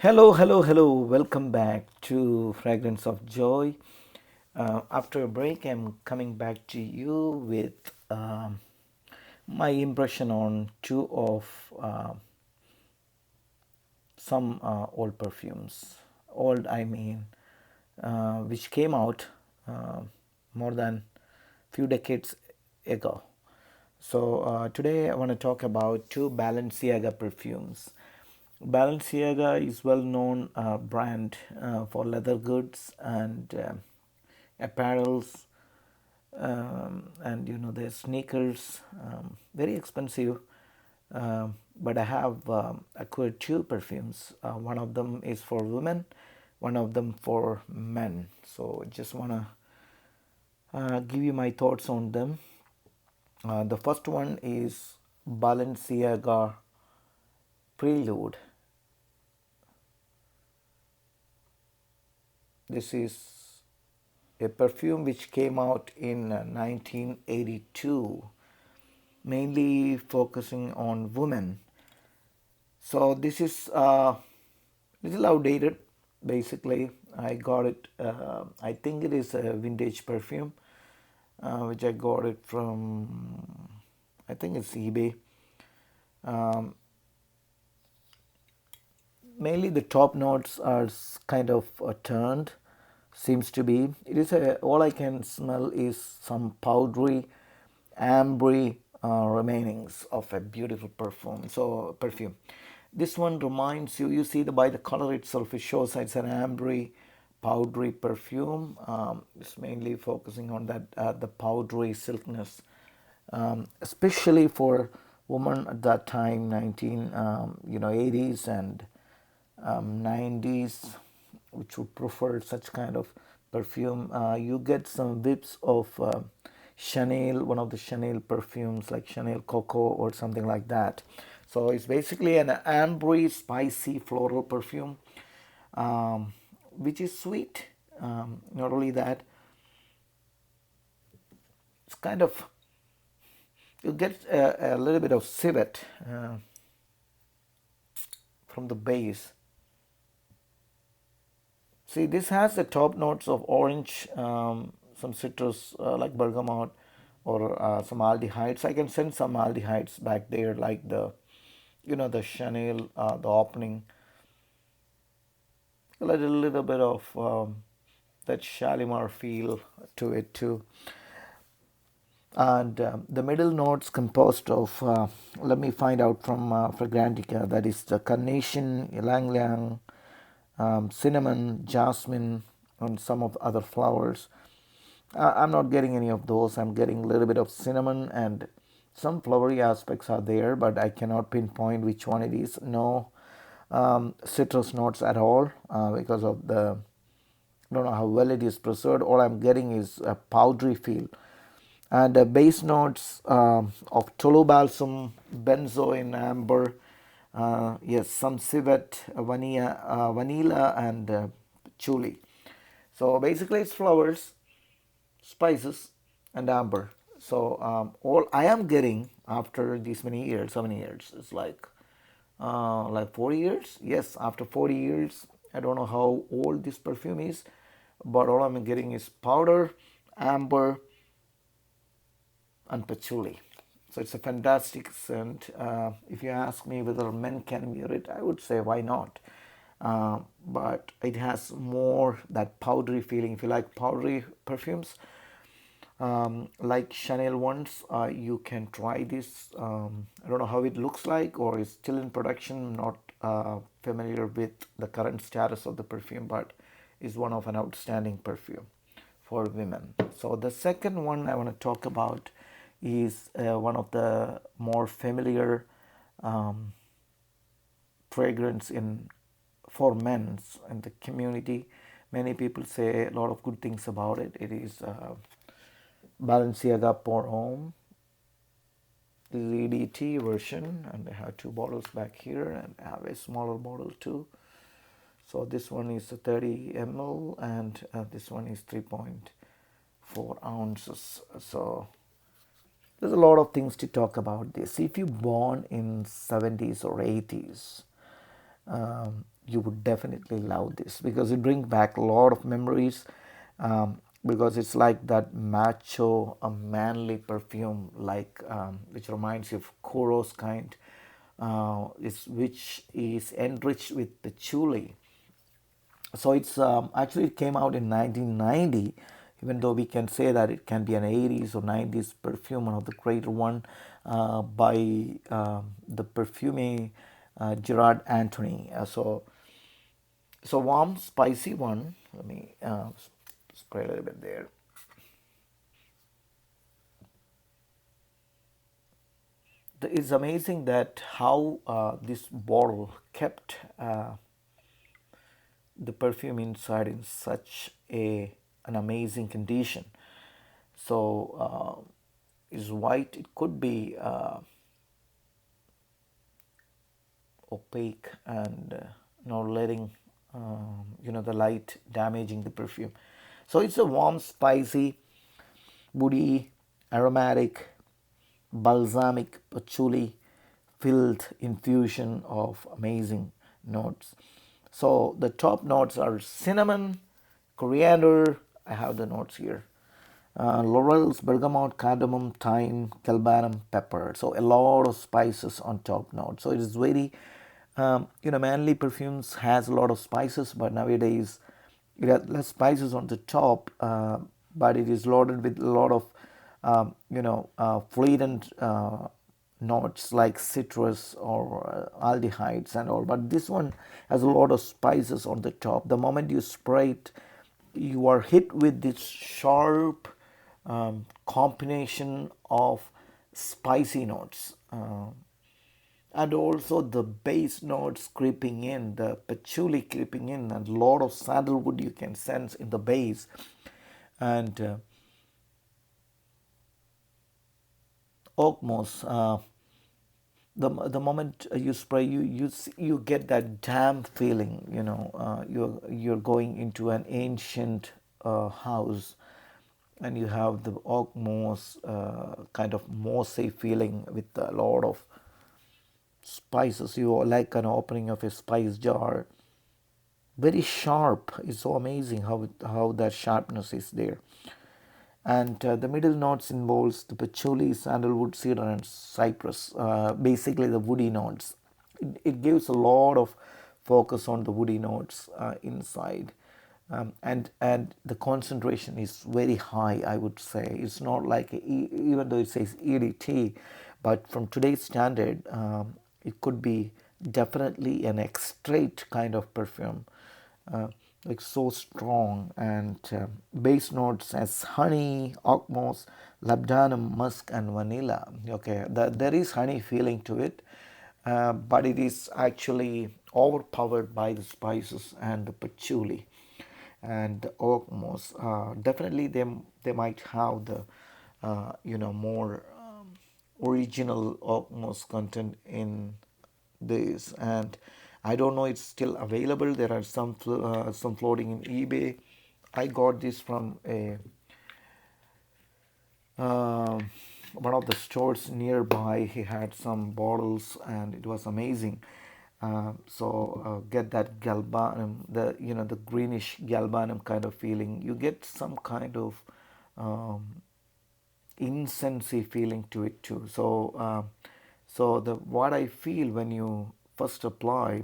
Hello, hello, hello. Welcome back to Fragrance of Joy. After a break, I'm coming back to you with my impression on two of some old perfumes. Old, I mean, which came out uh, more than few decades ago. So today I want to talk about two Balenciaga perfumes. Balenciaga is well-known brand for leather goods and apparels, and their sneakers, very expensive. But I have acquired two perfumes. One of them is for women, one of them for men. So just wanna give you my thoughts on them. The first one is Balenciaga Prelude. This is a perfume which came out in 1982, mainly focusing on women. So this is little outdated. Basically, I got it. I think it is a vintage perfume, which I got it from. I think it's eBay. Um, Mainly the top notes are kind of turned, seems to be. It is all I can smell is some powdery ambery remainings of a beautiful perfume. This one reminds you, you see the by the color itself, it shows it's an ambery powdery perfume. It's mainly focusing on that the powdery silkness, especially for women at that time, 80s and 90s, which would prefer such kind of perfume. You get some whips of Chanel, one of the Chanel perfumes like Chanel Coco or something like that. So it's basically an ambery, spicy floral perfume, which is sweet. Not only that, it's kind of, you get a little bit of civet from the base. See, this has the top notes of orange, some citrus like bergamot, or some aldehydes. I can send some aldehydes back there, like the Chanel, the opening, a little bit of that Shalimar feel to it too. And the middle notes composed of, let me find out from Fragrantica, that is the carnation, ylang ylang, cinnamon, jasmine, and some of other flowers. I'm not getting any of those. I'm getting a little bit of cinnamon, and some flowery aspects are there, but I cannot pinpoint which one it is. No citrus notes at all, because of the, I don't know how well it is preserved. All I'm getting is a powdery feel. And base notes of tolu balsam, benzoin, amber, yes, some civet, vanilla, and patchouli. So basically, it's flowers, spices, and amber. So all I am getting after these many years, how many years? It's like 40 years. Yes, after 40 years, I don't know how old this perfume is, but all I'm getting is powder, amber, and patchouli. So it's a fantastic scent. If you ask me whether men can wear it, I would say why not. But it has more that powdery feeling. If you like powdery perfumes, like Chanel ones, you can try this. I don't know how it looks like, or is still in production. I'm not familiar with the current status of the perfume, but is one of an outstanding perfume for women. So the second one I want to talk about is one of the more familiar um, fragrance in for men's in the community. Many people say a lot of good things about it. It is Balenciaga pour homme. This is EDT version, and I have two bottles back here, and I have a smaller bottle too. So this one is 30 ml, and this one is 3.4 ounces. So there's a lot of things to talk about this. If you born in 70s or 80s, you would definitely love this because it brings back a lot of memories. Because it's like that macho, a manly perfume, like which reminds you of Koros kind, which is enriched with patchouli. So it's actually it came out in 1990, even though we can say that it can be an 80s or 90s perfume, one of the greater one by the perfumer Gerard Anthony. So warm, spicy one. Let me spray a little bit there. It's amazing that how this bottle kept the perfume inside in such an amazing condition. So is white. It could be opaque and not letting the light damaging the perfume. So it's a warm, spicy, woody, aromatic, balsamic, patchouli filled infusion of amazing notes. So the top notes are cinnamon, coriander. I have the notes here. Laurels, bergamot, cardamom, thyme, galbanum, pepper. So a lot of spices on top note. So it is very, manly perfumes has a lot of spices, but nowadays it has less spices on the top, but it is loaded with a lot of, fleetant notes like citrus or aldehydes and all. But this one has a lot of spices on the top. The moment you spray it, you are hit with this sharp combination of spicy notes. And also the base notes creeping in, the patchouli creeping in, and a lot of sandalwood you can sense in the base. And oak moss. The moment you spray, you get that damp feeling. You're going into an ancient house, and you have the oak moss kind of mossy feeling with a lot of spices. You are like an opening of a spice jar. Very sharp. It's so amazing how that sharpness is there. And the middle notes involves the patchouli, sandalwood, cedar, and cypress. Basically, the woody notes. It gives a lot of focus on the woody notes inside, and the concentration is very high. I would say it's not like even though it says EDT, but from today's standard, it could be definitely an extrait kind of perfume, uh, like so strong. And base notes as honey, oak moss, labdanum, musk, and vanilla. Okay, there is honey feeling to it, but it is actually overpowered by the spices and the patchouli and the oak moss. Definitely, they might have the more original oak moss content in this. And I don't know it's still available. There are some floating in eBay. I got this from a um one of the stores nearby. He had some bottles and it was amazing. Get that galbanum, the greenish galbanum kind of feeling. You get some kind of um, incensey feeling to it too. So the what I feel when you first apply,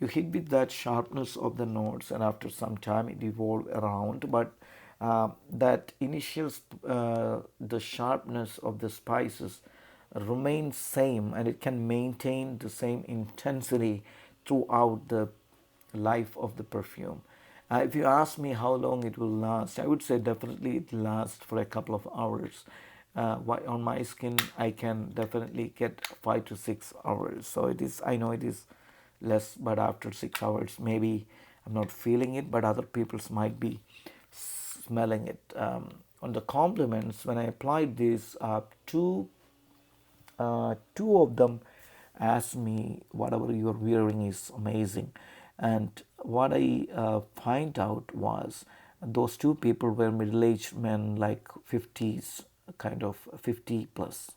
you hit with that sharpness of the notes, and after some time it evolve around. But that initial the sharpness of the spices remains same, and it can maintain the same intensity throughout the life of the perfume. If you ask me how long it will last, I would say definitely it lasts for a couple of hours. On my skin, I can definitely get 5 to 6 hours. So it is. I know it is less, but after 6 hours, maybe I'm not feeling it, but other people's might be smelling it. On the compliments, when I applied this, two of them asked me, whatever you're wearing is amazing. And what I find out was those two people were middle-aged men, like 50s, kind of 50 plus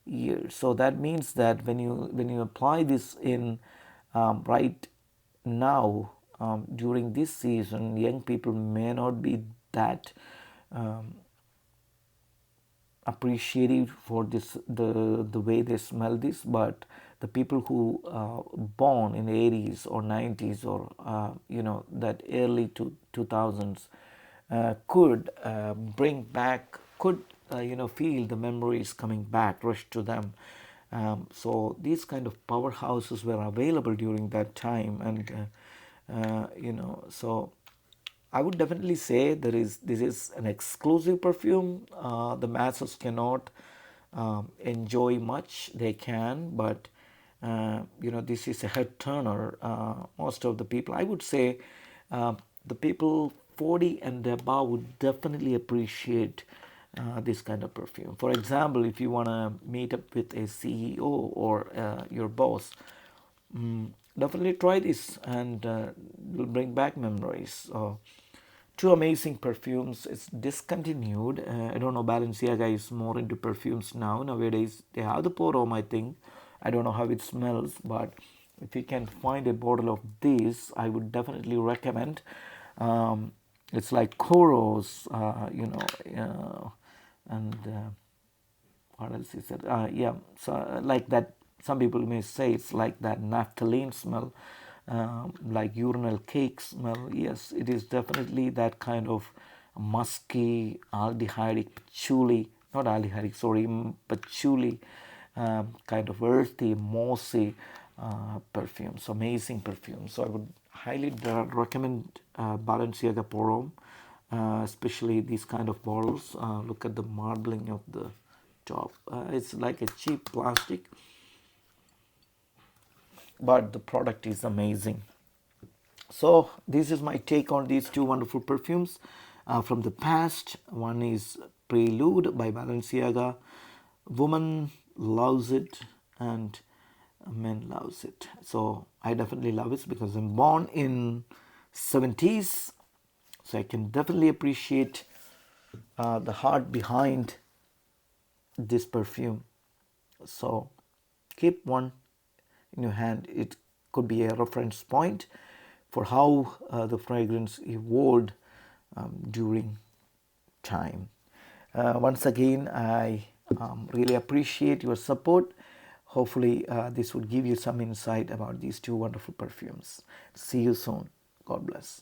years. So that means that when you apply this in right now, during this season, young people may not be that appreciative for this, the way they smell this, but the people who born in the 80s or 90s, or that early 2000s, could bring back, could feel the memories coming back, rush to them. So these kind of powerhouses were available during that time, and so I would definitely say this is an exclusive perfume. The masses cannot enjoy much. They can, but this is a head turner. Most of the people, I would say, the people 40 and above would definitely appreciate this kind of perfume. For example, if you want to meet up with a CEO or your boss, definitely try this, and will bring back memories. Two amazing perfumes. It's discontinued. I don't know. Balenciaga is more into perfumes now. Nowadays, they have the Pour Homme, I think. I don't know how it smells, but if you can find a bottle of this, I would definitely recommend. It's like Koros, and what else is it? Yeah, so like that. Some people may say it's like that naphthalene smell, like urinal cake smell. Yes, it is definitely that kind of musky, aldehydic, patchouli, not aldehydic, sorry, patchouli, kind of earthy, mossy perfumes, amazing perfumes. So I would highly recommend Balenciaga Pour Homme, especially these kind of bottles. Look at the marbling of the top. It's like a cheap plastic, but the product is amazing. So this is my take on these two wonderful perfumes from the past. One is Prelude by Balenciaga. Woman loves it, and men loves it. So I definitely love it because I'm born in 70s, so I can definitely appreciate the heart behind this perfume. So keep one in your hand. It could be a reference point for how the fragrance evolved during time. Once again, I really appreciate your support. Hopefully, this would give you some insight about these two wonderful perfumes. See you soon. God bless.